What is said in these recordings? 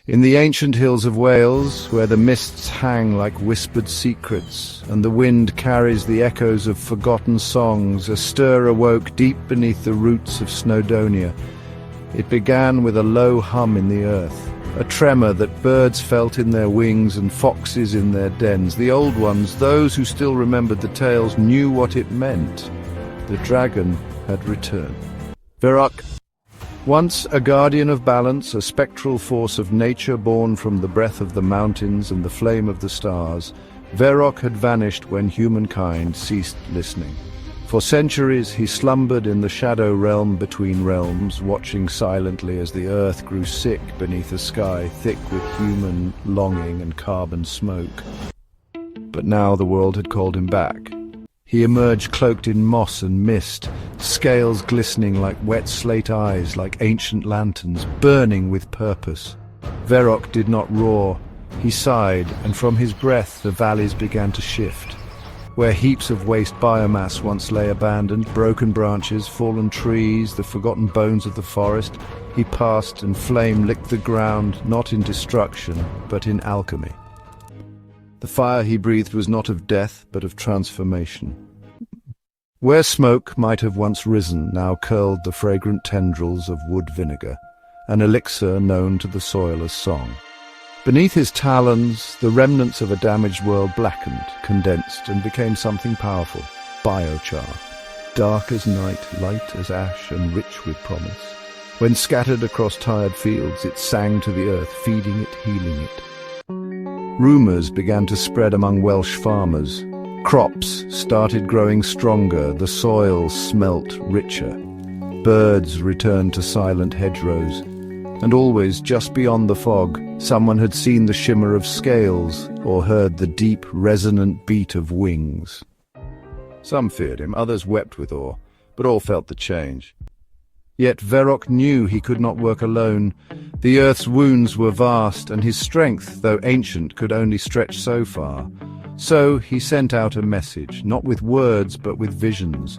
In the ancient hills of Wales, where the mists hang like whispered secrets, and the wind carries the echoes of forgotten songs, a stir awoke deep beneath the roots of Snowdonia. It began with a low hum in the earth, a tremor that birds felt in their wings and foxes in their dens. The old ones, those who still remembered the tales, knew what it meant. The dragon had returned. Veroq, once a guardian of balance, a spectral force of nature born from the breath of the mountains and the flame of the stars, Veroq had vanished when humankind ceased listening. For centuries he slumbered in the shadow realm between realms, watching silently as the earth grew sick beneath a sky thick with human longing and carbon smoke. But now the world had called him back. He emerged cloaked in moss and mist, scales glistening like wet slate eyes, like ancient lanterns, burning with purpose. Veroq did not roar. He sighed, and from his breath the valleys began to shift. Where heaps of waste biomass once lay abandoned, broken branches, fallen trees, the forgotten bones of the forest, he passed, and flame licked the ground, not in destruction, but in alchemy. The fire he breathed was not of death, but of transformation. Where smoke might have once risen, now curled the fragrant tendrils of wood vinegar, an elixir known to the soil as song. Beneath his talons, the remnants of a damaged world blackened, condensed, and became something powerful, biochar, dark as night, light as ash, and rich with promise. When scattered across tired fields, it sang to the earth, feeding it, healing it. Rumours began to spread among Welsh farmers. Crops started growing stronger, the soil smelt richer. Birds returned to silent hedgerows. And always, just beyond the fog, someone had seen the shimmer of scales or heard the deep, resonant beat of wings. Some feared him, others wept with awe, but all felt the change. Yet Veroq knew he could not work alone. The earth's wounds were vast, and his strength, though ancient, could only stretch so far. So he sent out a message, not with words but with visions.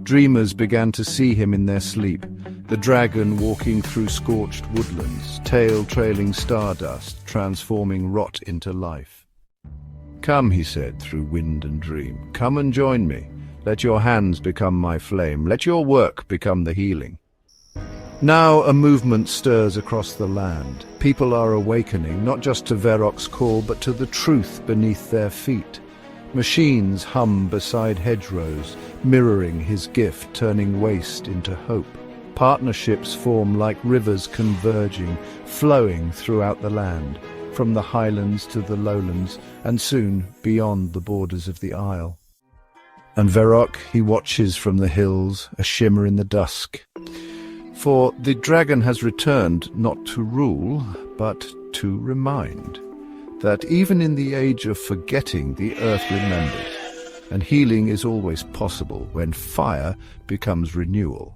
Dreamers began to see him in their sleep, the dragon walking through scorched woodlands, tail trailing stardust, transforming rot into life. "Come," he said through wind and dream, "come and join me. Let your hands become my flame. Let your work become the healing." Now a movement stirs across the land. People are awakening, not just to Veroq's call, but to the truth beneath their feet. Machines hum beside hedgerows, mirroring his gift, turning waste into hope. Partnerships form like rivers converging, flowing throughout the land, from the highlands to the lowlands, and soon beyond the borders of the Isle. And Veroq, he watches from the hills, a shimmer in the dusk. For the dragon has returned not to rule, but to remind that even in the age of forgetting, the earth remembers, and healing is always possible when fire becomes renewal.